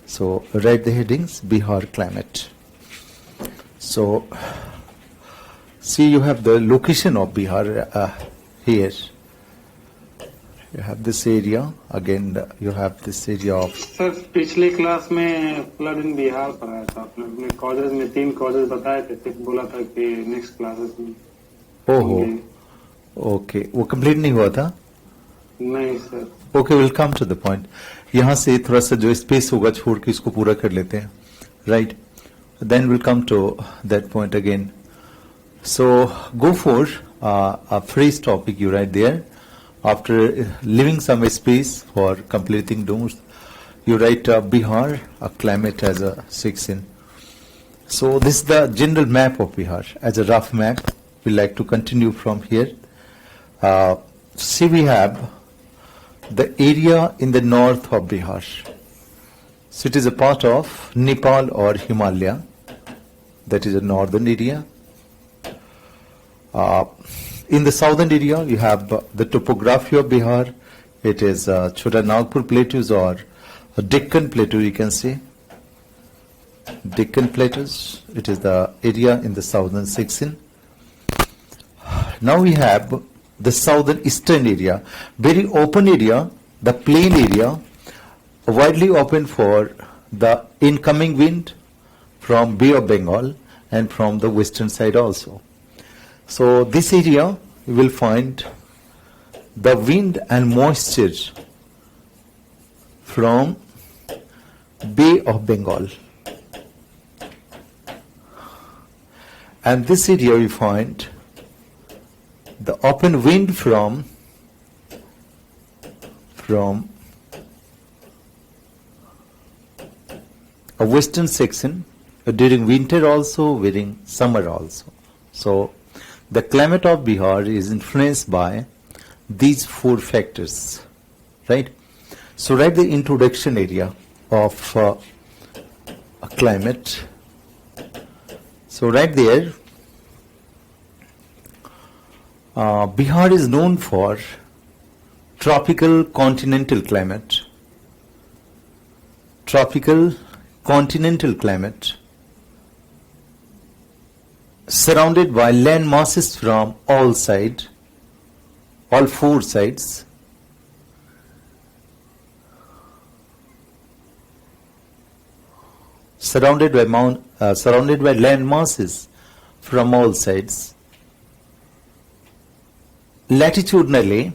So write the headings, Bihar climate. So see, you have the location of Bihar here. You have this area, again you have this area of... sir पिछली class में flood इन बिहार पढ़ाया था आपने, अपने causes में 3 causes बताए थे, फिर बोला था कि नेक्स्ट क्लासेस में. ओहो, ओके, वो कंप्लीट नहीं हुआ था? नहीं sir. Okay, will come to the point. यहाँ से थोड़ा सा जो स्पेस होगा छोड़ के इसको पूरा कर लेते हैं, right? Then will come to that point again. So go for a phrase topic you write there. After leaving some space for completing those, you write Bihar, a climate as a section. So this is the general map of Bihar as a rough map. We like to continue from here. See, we have the area in the north of Bihar. So it is a part of Nepal or Himalaya. That is a northern area. In the southern area, you have the topography of Bihar. It is Chota Nagpur plateaus or Deccan plateau, you can say. Deccan plateaus. It is the area in the southern section. Now we have the southern eastern area, very open area, the plain area, widely open for the incoming wind from Bay of Bengal and from the western side also. So this area you will find the wind and moisture from Bay of Bengal, and this area you find the open wind from a western section during winter also, during summer also. So the climate of Bihar is influenced by these 4 factors, right? So write the introduction area of a climate. So right there, Bihar is known for tropical continental climate. Tropical continental climate, surrounded by land masses from all sides, all 4 sides. Surrounded by land masses from all sides. Latitudinally,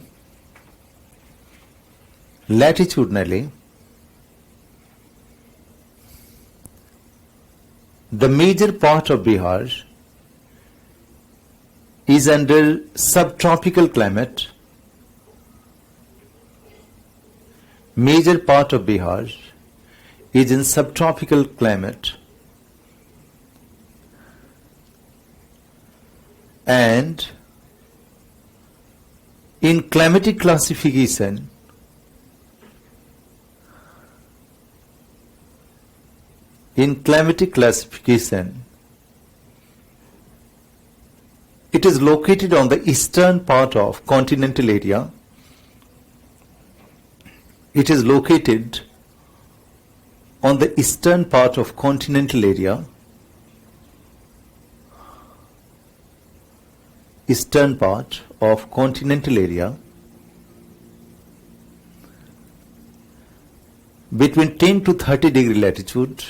the major part of Bihar is under subtropical climate. Major part of Bihar is in subtropical climate, and in climatic classification, it is located on the eastern part of continental area. It is located on the eastern part of continental area. Eastern part of continental area, between 10 to 30 degree latitude,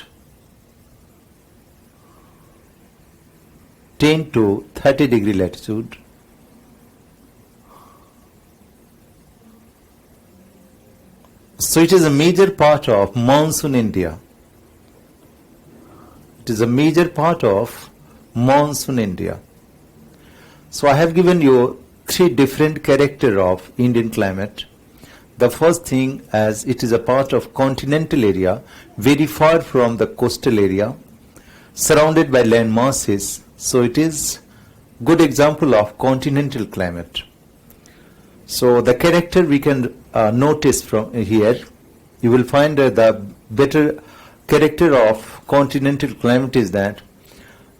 10 to 30 degree latitude, so it is a major part of monsoon India. It is a major part of monsoon India. So I have given you 3 different character of Indian climate. The first thing, as it is a part of continental area, very far from the coastal area, surrounded by land masses, so it is good example of continental climate. So the character we can notice from here, you will find the better character of continental climate is that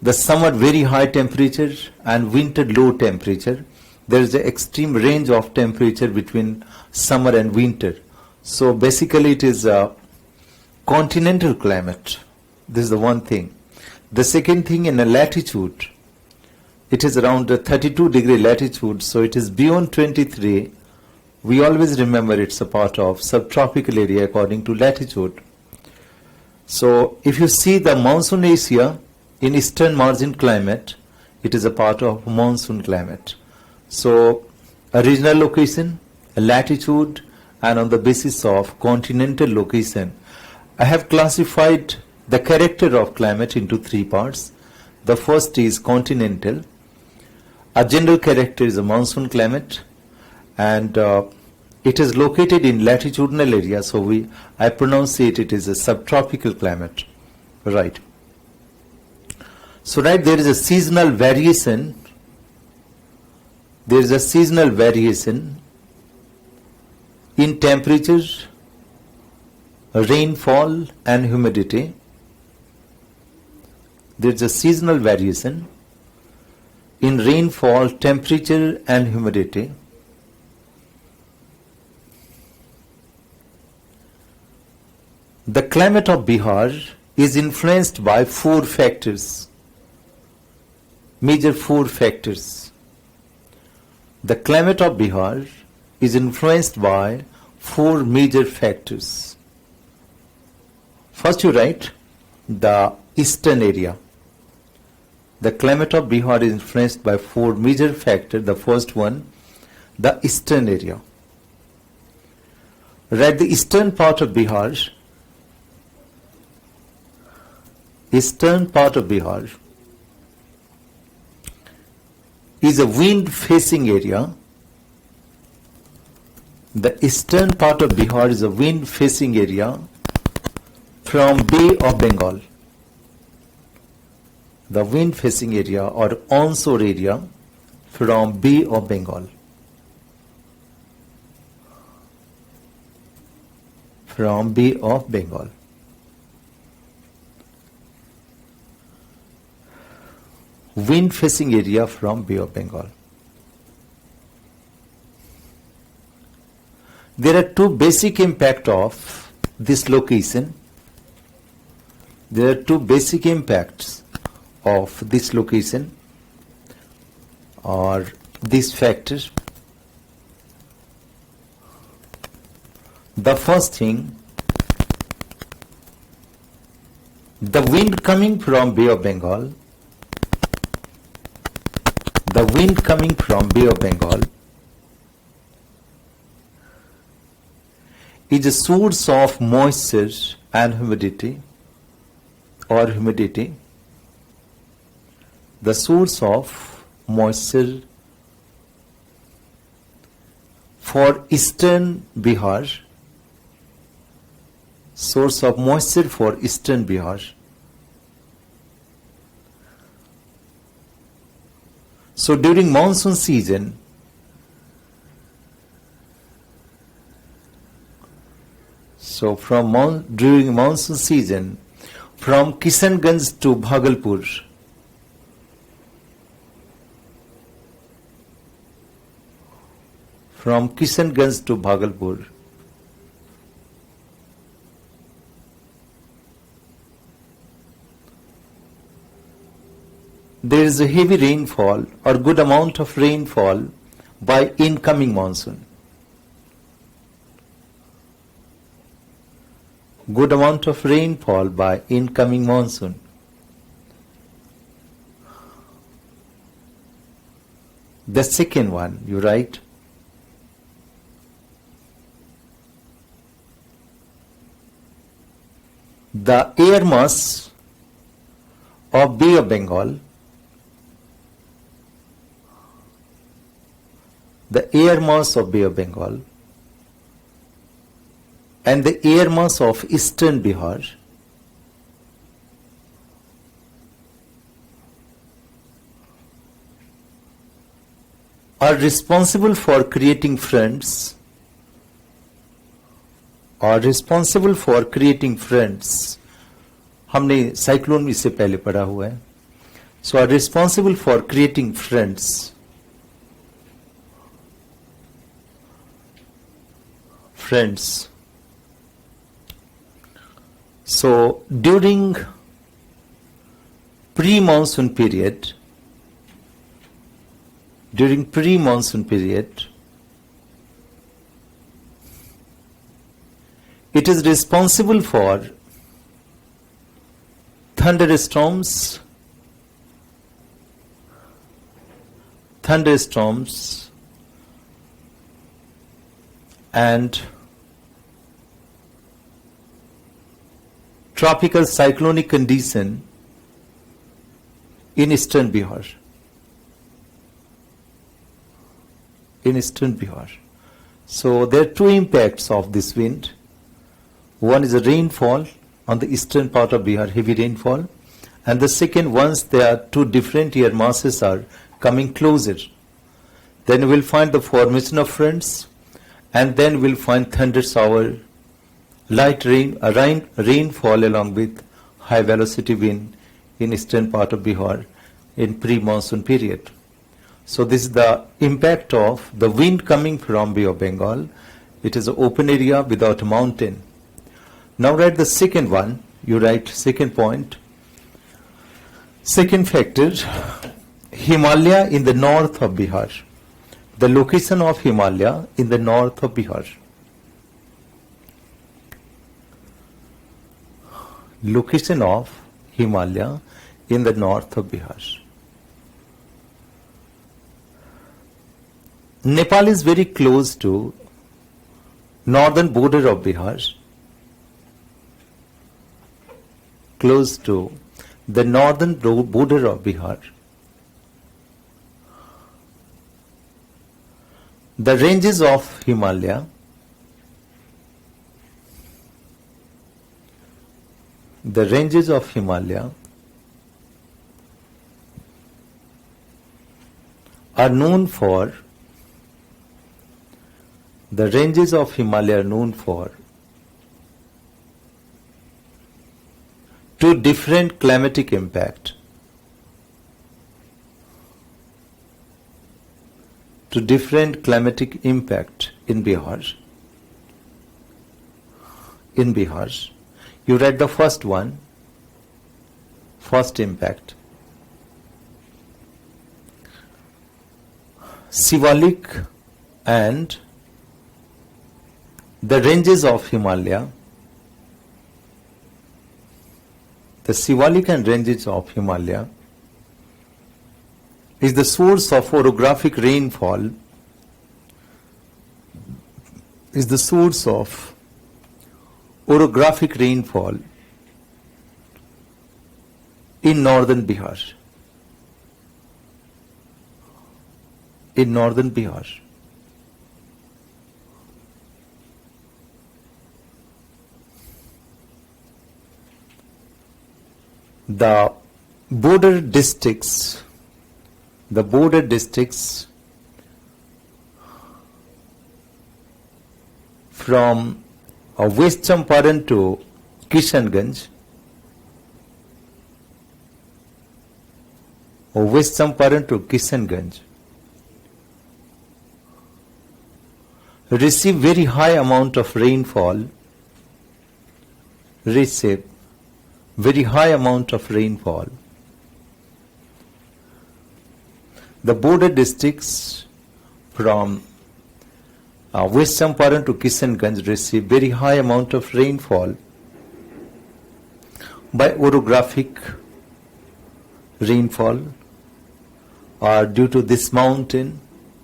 the summer very high temperature and winter low temperature. There is an extreme range of temperature between summer and winter. So basically it is continental climate. This is the one thing. The second thing, in a latitude, it is around the 32-degree latitude, so it is beyond 23. We always remember it's a part of subtropical area according to latitude. So if you see the monsoon Asia in eastern margin climate, it is a part of monsoon climate. So a regional location, a latitude, and on the basis of continental location, I have classified the character of climate into three parts. The first is continental. A general character is a monsoon climate, and it is located in latitudinal area, so I pronounce it is a subtropical climate. Right. So there is a seasonal variation. There is a seasonal variation in temperature, rainfall, and humidity. There is a seasonal variation in rainfall, temperature, and humidity. The climate of Bihar is influenced by four factors, major four factors. The climate of Bihar is influenced by four major factors. First, you write the eastern area. The climate of Bihar is influenced by four major factors. The first one, the eastern area. Write the eastern part of Bihar. Eastern part of Bihar is a wind-facing area. The eastern part of Bihar is a wind-facing area from Bay of Bengal. The wind-facing area or onshore area from Bay of Bengal. From Bay of Bengal. Wind-facing area from Bay of Bengal. There are two basic impacts of this location. There are two basic impacts of this location or this factor. The first thing, the wind coming from Bay of Bengal. The wind coming from Bay of Bengal is a source of moisture and humidity or humidity. The source of moisture for eastern Bihar. Source of moisture for eastern Bihar. So during monsoon season, during monsoon season, from Kishanganj to Bhagalpur, from Kishanganj to Bhagalpur, there is a heavy rainfall or good amount of rainfall by incoming monsoon. Good amount of rainfall by incoming monsoon. The second one, you write the air mass of Bay of Bengal. The air mass of Bay of Bengal and the air mass of eastern Bihar are responsible for creating fronts हमने cyclone इससे पहले पढ़ा हुआ है. So are responsible for creating fronts. So during pre-monsoon period, it is responsible for thunderstorms and tropical cyclonic condition in eastern Bihar. So there are two impacts of this wind. One is the rainfall on the eastern part of Bihar, heavy rainfall, and the second, once there are two different air masses are coming closer, then we will find the formation of fronts, and then we will find thunder shower, light rainfall along with high velocity wind in eastern part of Bihar in pre-monsoon period. So this is the impact of the wind coming from Bay of Bengal. It is an open area without a mountain. Now write the second one. You write second point. Second factor, Himalaya in the north of Bihar. The location of Himalaya in the north of Bihar. Location of Himalaya in the north of Bihar. Nepal is very close to northern border of Bihar. Close to the northern border of Bihar. The ranges of Himalaya are known for two different climatic impact. In Bihar. You read the first one, first impact. Shivalik and the ranges of Himalaya. The Shivalik and ranges of Himalaya is the source of orographic rainfall, in northern Bihar. The border districts from West Champaran to Kishanganj, receive very high amount of rainfall. The border districts from West Champaran to Kishanganj receive very high amount of rainfall by orographic rainfall or due to this mountain.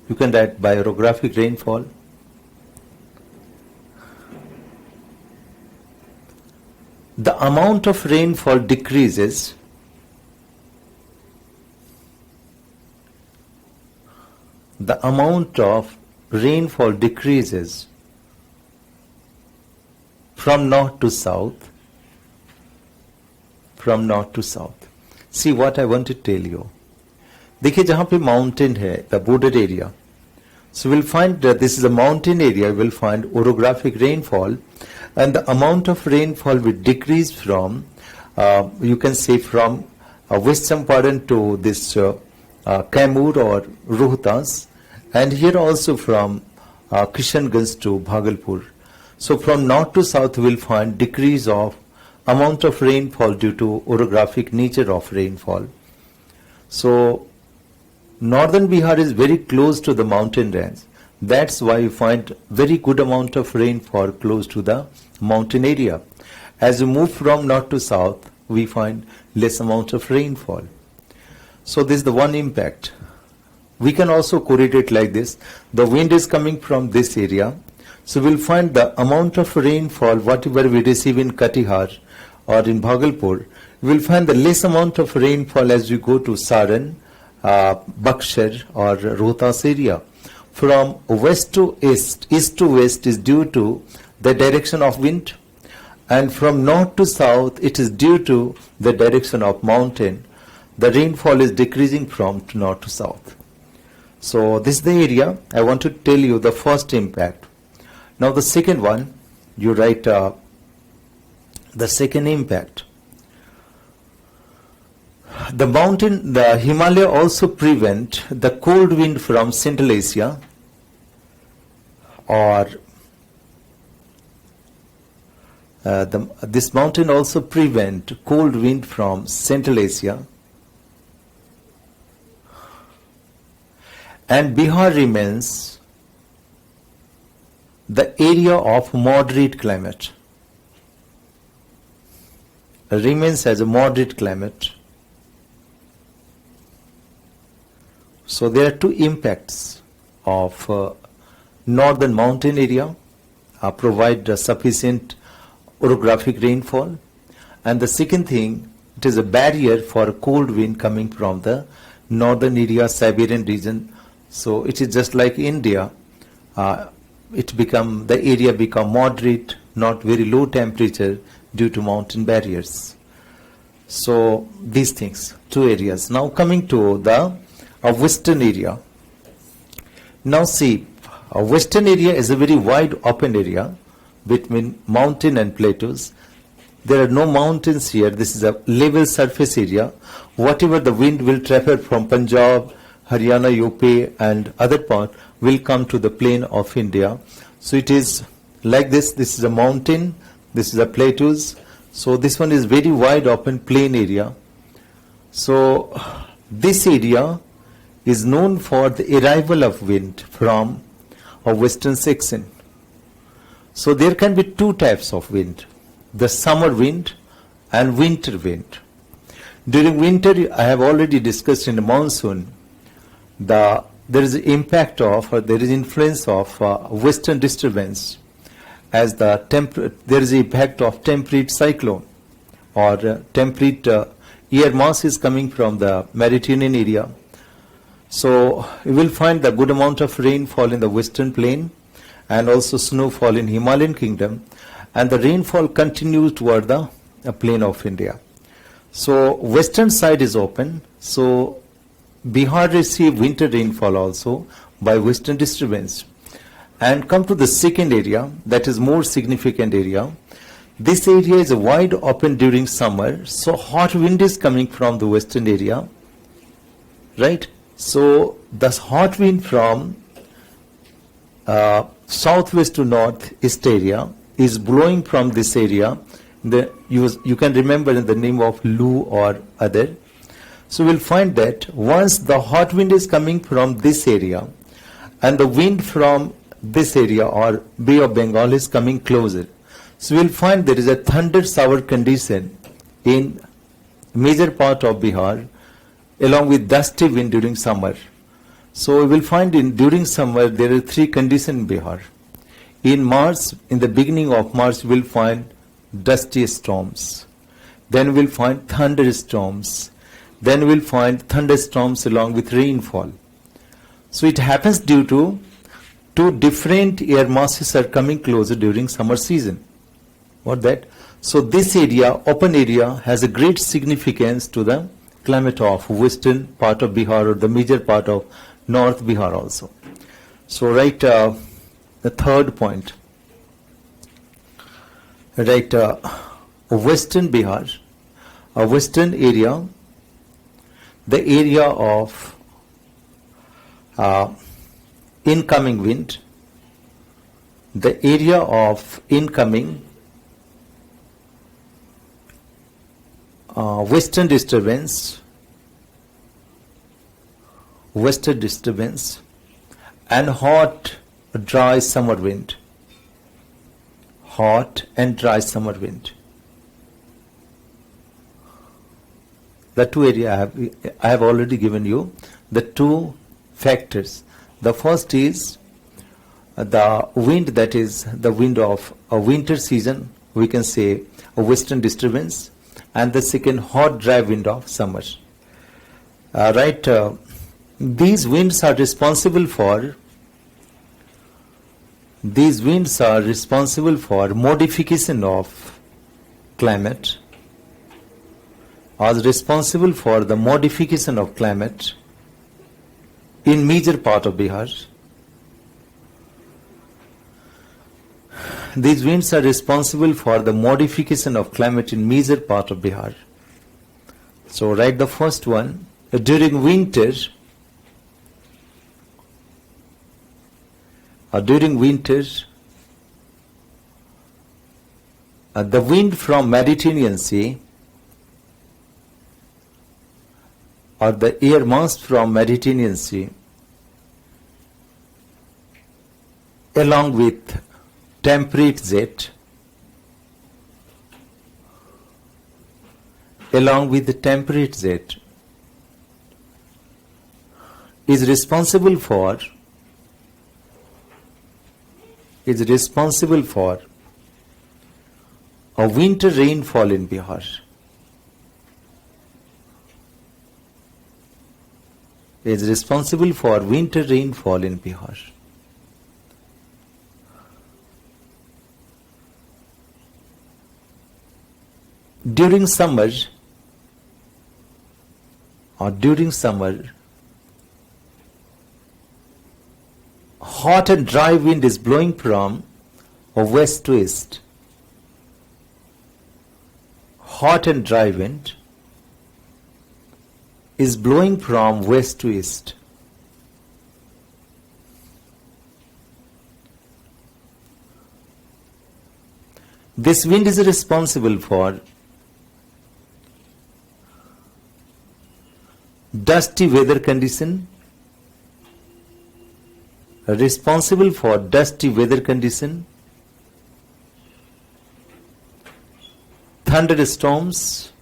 You can write by orographic rainfall. The amount of rainfall decreases from north to south. See what I want to tell you. देखिए जहाँ पे mountain है, the border area. So we'll find that this is a mountain area. We'll find orographic rainfall, and the amount of rainfall will decrease from, you can say from West Champaran to this Kaimur or Rohtas, and here also from Kishanganj to Bhagalpur. So from north to south we'll find decrease of amount of rainfall due to orographic nature of rainfall. So northern Bihar is very close to the mountain range. That's why you find very good amount of rainfall close to the mountain area. As we move from north to south, we find less amount of rainfall. So this is the one impact. We can also correlate like this. The wind is coming from this area. So we'll find the amount of rainfall, whatever we receive in Katihar or in Bhagalpur, we'll find the less amount of rainfall as we go to Saran, Buxar or Rohtas area. From west to east to west is due to the direction of wind, and from north to south it is due to the direction of mountain. The rainfall is decreasing from north to south. So this is the area I want to tell you the first impact. Now the second one, you write the second impact. The mountain, the Himalaya also prevent the cold wind from Central Asia, or this mountain also prevent cold wind from Central Asia, and Bihar remains the area of moderate climate, remains as a moderate climate. So there are two impacts of northern mountain area, provide sufficient orographic rainfall, and the second thing, it is a barrier for cold wind coming from the northern area, Siberian region. So it is just like India, the area become moderate, not very low temperature due to mountain barriers. So these things, two areas. Now coming to the western area. Now see, a western area is a very wide open area between mountain and plateaus. There are no mountains here. This is a level surface area. Whatever the wind will travel from Punjab, Haryana, UP and other part will come to the plain of India. So it is like this. This is a mountain. This is a plateaus. So this one is very wide open plain area. So this area is known for the arrival of wind from a western section. So there can be two types of wind, the summer wind and winter wind. During winter, I have already discussed in the monsoon, there is impact of, or there is influence of western disturbance, as there is impact of temperate cyclone, or temperate air mass is coming from the Mediterranean area. So you will find the good amount of rainfall in the western plain and also snowfall in Himalayan kingdom, and the rainfall continues toward the plain of India. So western side is open, so Bihar receive winter rainfall also by western disturbance. And come to the second area, that is more significant area. This area is wide open during summer, so hot wind is coming from the western area, right? So the hot wind from southwest to northeast area is blowing from this area. You can remember in the name of Lu or other. So we'll find that once the hot wind is coming from this area and the wind from this area or Bay of Bengal is coming closer, so we'll find there is a thunder shower condition in major part of Bihar along with dusty wind during summer. So we will find during summer there are three conditions in Bihar. In March, in the beginning of March, we will find dusty storms. Then we will find thunderstorms. Then we will find thunderstorms along with rainfall. So it happens due to two different air masses are coming closer during summer season. What that? So this area, open area, has a great significance to the climate of western part of Bihar or the major part of North Bihar also. So write the third point. Write western Bihar, a western area, the area of incoming wind, the area of incoming western disturbance, and hot, dry summer wind. Hot and dry summer wind. The two area I have already given you the two factors. The first is the wind, that is the wind of a winter season, we can say a western disturbance, and the second hot dry wind of summer. These winds are responsible for modification of climate, in major part of Bihar. These winds are responsible for the modification of climate in major part of Bihar. So write the first one. During winter, the wind from Mediterranean Sea, or the air mass from Mediterranean Sea, along with temperate jet, is responsible for a winter rainfall in Bihar. Is responsible for winter rainfall in Bihar. During summer, hot and dry wind is blowing from west to east. Hot and dry wind is blowing from west to east. This wind is responsible for dusty weather condition, thunderstorms,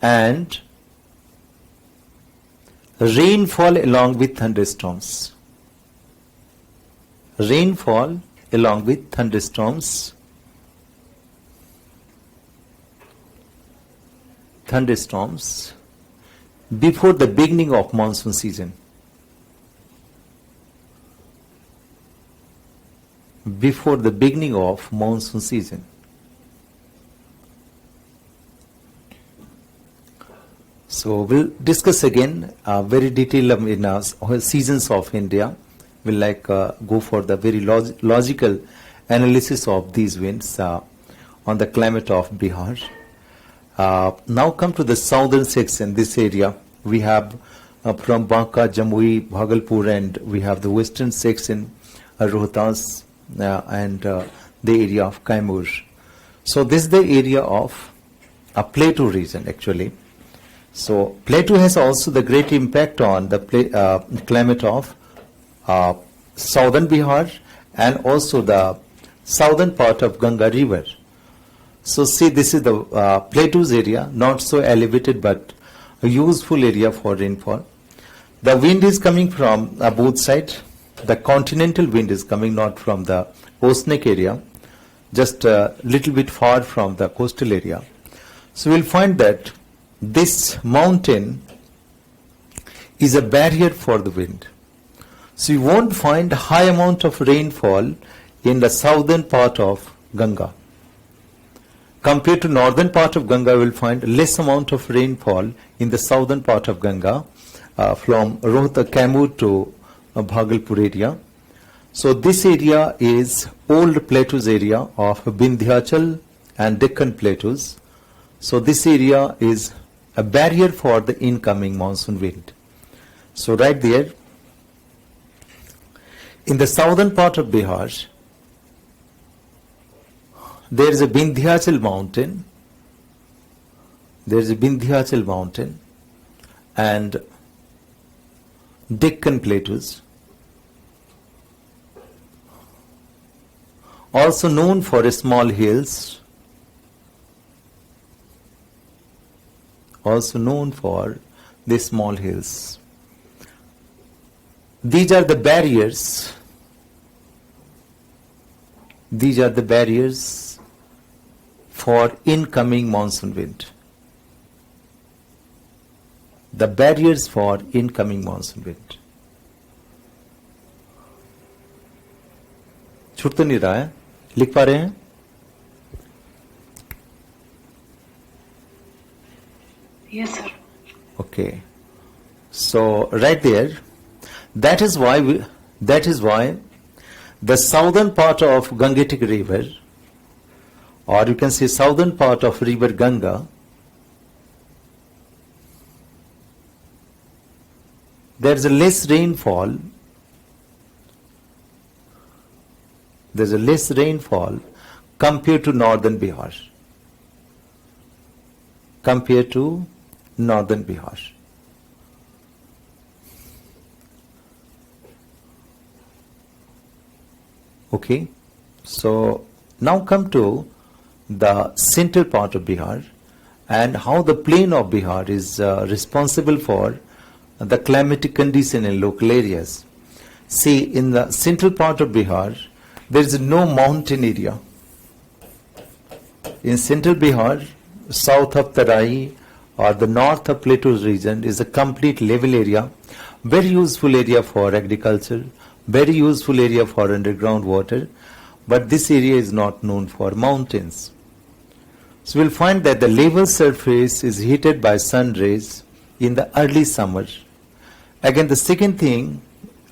and rainfall along with thunderstorms. Before the beginning of monsoon season. So we'll discuss again very detailed in our seasons of India. We'll go for the very logical analysis of these winds on the climate of Bihar. Now come to the southern section. This area we have from Banka, Jamui, Bhagalpur, and we have the western section, Rohtas, and the area of Kaimur. So this is the area of a plateau region actually. So plateau has also the great impact on the climate of southern Bihar and also the southern part of Ganga river. So see, this is the plateaus area, not so elevated but a useful area for rainfall. The wind is coming from both sides. The continental wind is coming not from the oceanic area, just a little bit far from the coastal area. So we'll find that this mountain is a barrier for the wind. So you won't find high amount of rainfall in the southern part of Ganga. Compared to northern part of Ganga, we will find less amount of rainfall in the southern part of Ganga from Rohtak, Kaimur to Bhagalpur area. So this area is old plateaus area of Vindhyachal and Deccan plateaus. So this area is a barrier for the incoming monsoon wind. So right there, in the southern part of Bihar, there is a Vindhyachal mountain. There is a Vindhyachal mountain and Deccan plateaus, also known for small hills, also known for the small hills. These are the barriers. These are the barriers for incoming monsoon wind. The barriers for incoming monsoon wind. छूट तो नहीं रहा है, लिख पा रहे हैं? Yes, sir. Okay. So right there, that is why the southern part of Gangetic river, or you can say southern part of river Ganga, there is a less rainfall. There is a less rainfall compared to northern Bihar. Compared to northern Bihar. Okay, so now come to the central part of Bihar and how the plain of Bihar is responsible for the climatic condition in local areas. See, in the central part of Bihar, there is no mountain area. In central Bihar, south of Tarai or the north of Plateaus region is a complete level area, very useful area for agriculture, very useful area for underground water, but this area is not known for mountains. So we'll find that the level surface is heated by sun rays in the early summer. Again, the second thing,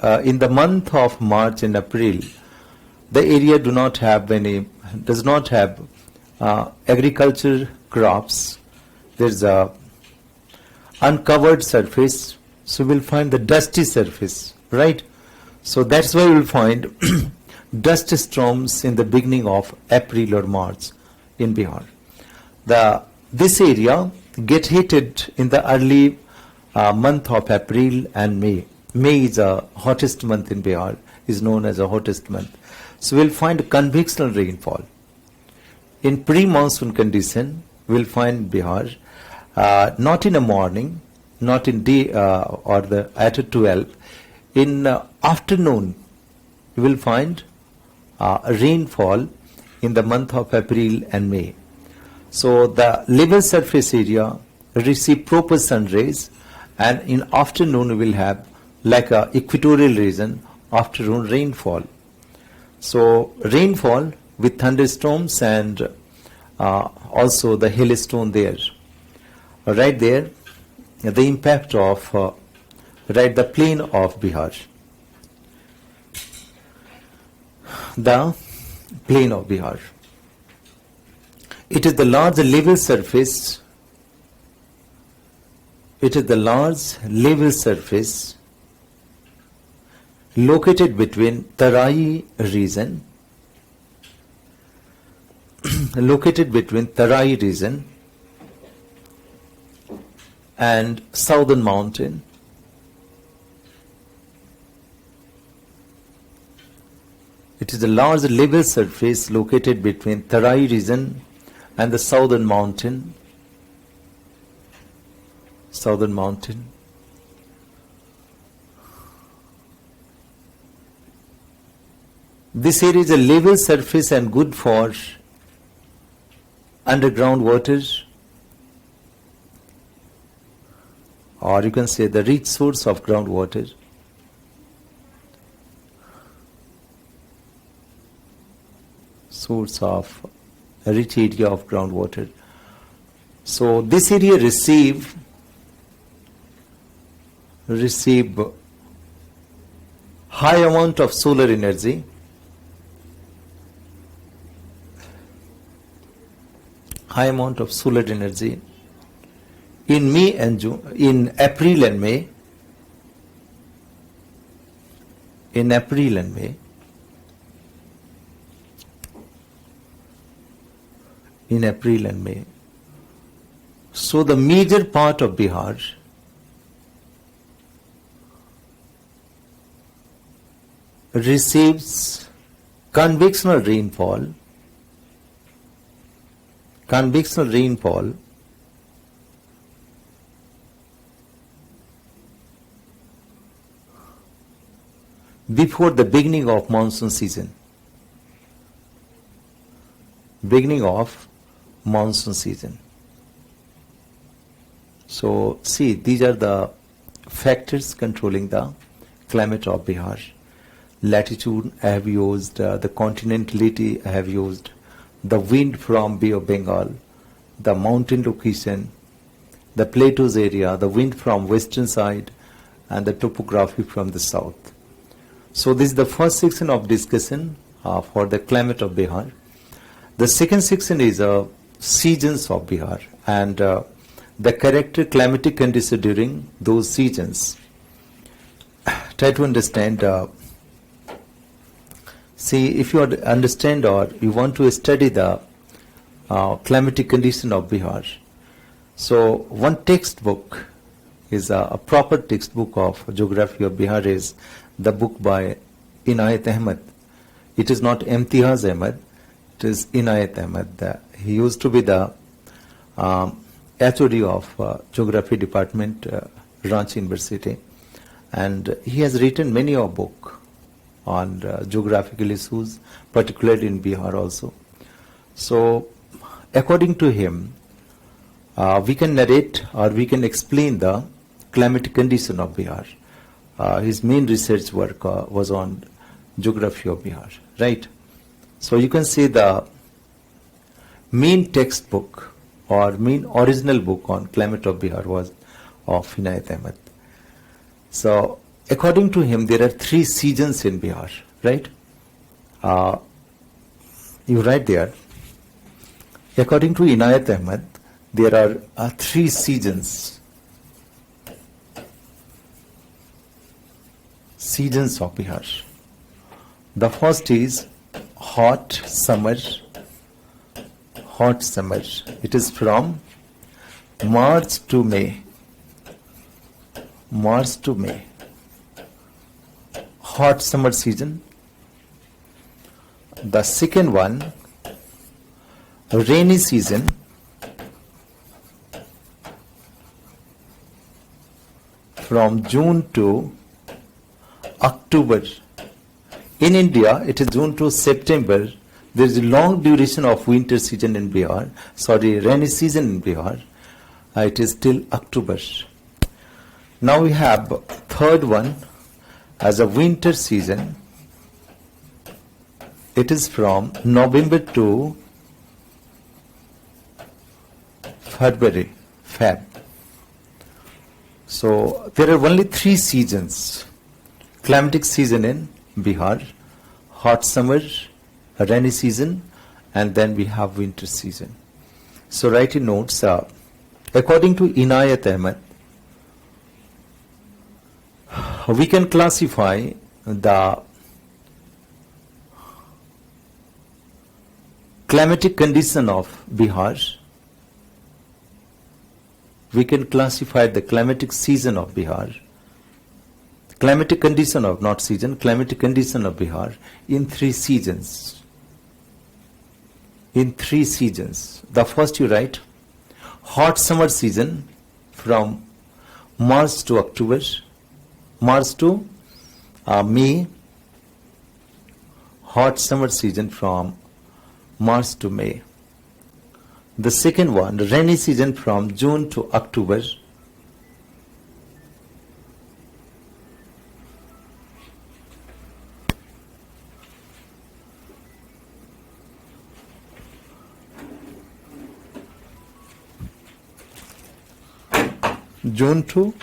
in the month of March and April, the area does not have agriculture crops. There's a uncovered surface, so we'll find the dusty surface, right? So that's why we'll find dust storms in the beginning of April or March in Bihar. This area get heated in the early month of April and May. May is the hottest month in Bihar, is known as the hottest month. So we'll find convectional rainfall. In pre-monsoon condition, we'll find Bihar not in the morning, not in day or at 12. In afternoon, you will find rainfall in the month of April and May. So the level surface area receive proper sun rays, and in afternoon we will have like a equatorial region afternoon rainfall. So rainfall with thunderstorms and also the hailstone there. Right there, the impact of the plain of Bihar. The plain of Bihar. It is the large level surface. It is the large level surface located between Tarai region, and southern mountain. It is a large level surface located between Tarai region and the southern mountain. This area is a level surface and good for underground water, or you can say the rich source of groundwater. Source of a rich area of groundwater. So this area receive high amount of solar energy. High amount of solar energy in May and June, in April and May. in April and May. So the major part of Bihar receives convectional rainfall before the beginning of monsoon season. So see, these are the factors controlling the climate of Bihar. Latitude I have used, the continentality I have used, the wind from Bay of Bengal, the mountain location, the plateaus area, the wind from western side, and the topography from the south. So this is the first section of discussion for the climate of Bihar. The second section is seasons of Bihar and the character climatic condition during those seasons. Try to understand. See, if you understand or you want to study the climatic condition of Bihar, so one textbook is a proper textbook of geography of Bihar is the book by Inayat Ahmed. It is not Imtiaz Ahmed, it is Inayat Ahmed. He used to be the HOD of Geography Department, Ranchi University, and he has written many a book on geographical issues, particularly in Bihar also. So, according to him, we can narrate or we can explain the climatic condition of Bihar. His main research work was on geography of Bihar, right? So you can say the main textbook or main original book on climate of Bihar was of Inayat Ahmed. So according to him, there are 3 seasons in Bihar, right? You write there. According to Inayat Ahmed, there are 3 seasons. Seasons of Bihar. The first is hot summer. It is from March to May. Hot summer season. The second one, rainy season. From June to October. In India, it is June to September. There is a long duration of winter season in Bihar. Rainy season in Bihar. It is till October. Now we have third one as a winter season. It is from November to February. So there are only 3 seasons. Climatic season in Bihar, hot summer, rainy season, and then we have winter season. So write in notes, according to Inayat Ahmed, we can classify the climatic condition of Bihar. We can classify the climatic season of Bihar. Climatic condition of, not season, climatic condition of Bihar in 3 seasons. The first you write, hot summer season from March to October, March to May. Hot summer season from March to May. The second one, rainy season from June to October. June to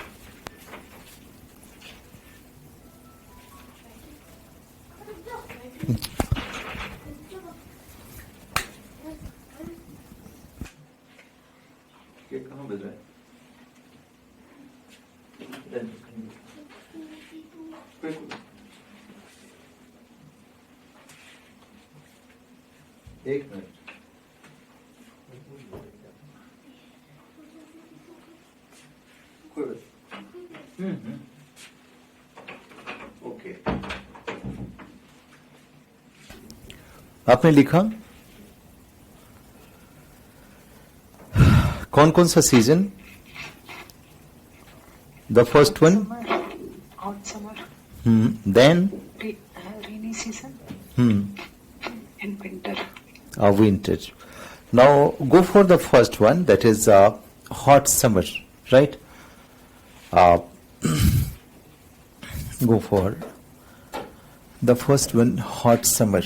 कहाँ बज रहा है? एक minute okay, आपने लिखा कौन कौन सा season? The first one, Summer, hot summer, then rainy season, and winter. winter. Now go for the first one, that is hot summer, right? Go for the first one, hot summer,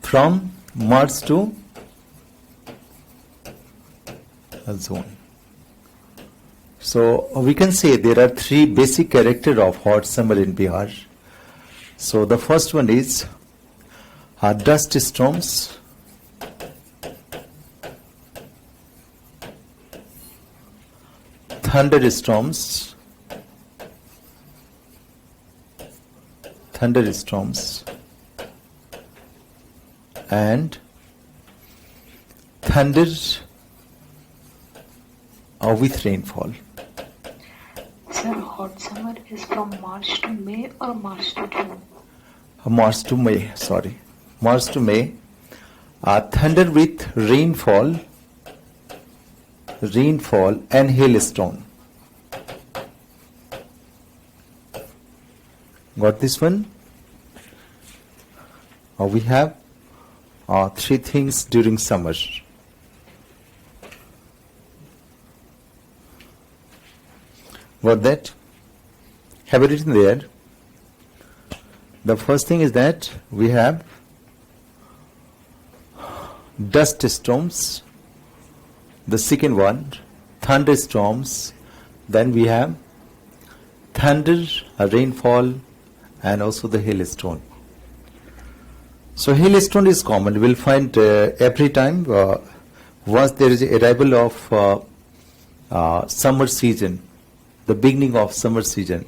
from March to June. So we can say there are three basic characters of hot summer in Bihar. So the first one is dust storms, thunderstorms, and thunder with rainfall. Sir, hot summer is from March to May or March to June? March to May, sorry. March to May. Thunder with rainfall and hailstone. Got this one? We have three things during summer. Got that? Have it written there. The first thing is that we have dust storms. The second one, thunderstorms. Then we have thunder, rainfall, and also the hailstone. So hailstone is common. We'll find every time once there is arrival of summer season, the beginning of summer season,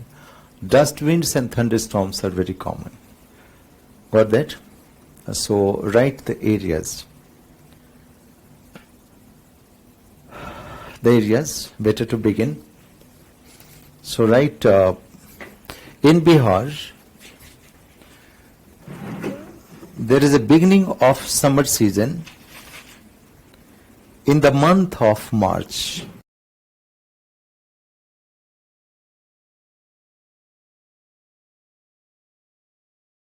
dust winds and thunderstorms are very common. Got that? So write the areas. The areas, better to begin. So write in Bihar, there is a beginning of summer season in the month of March.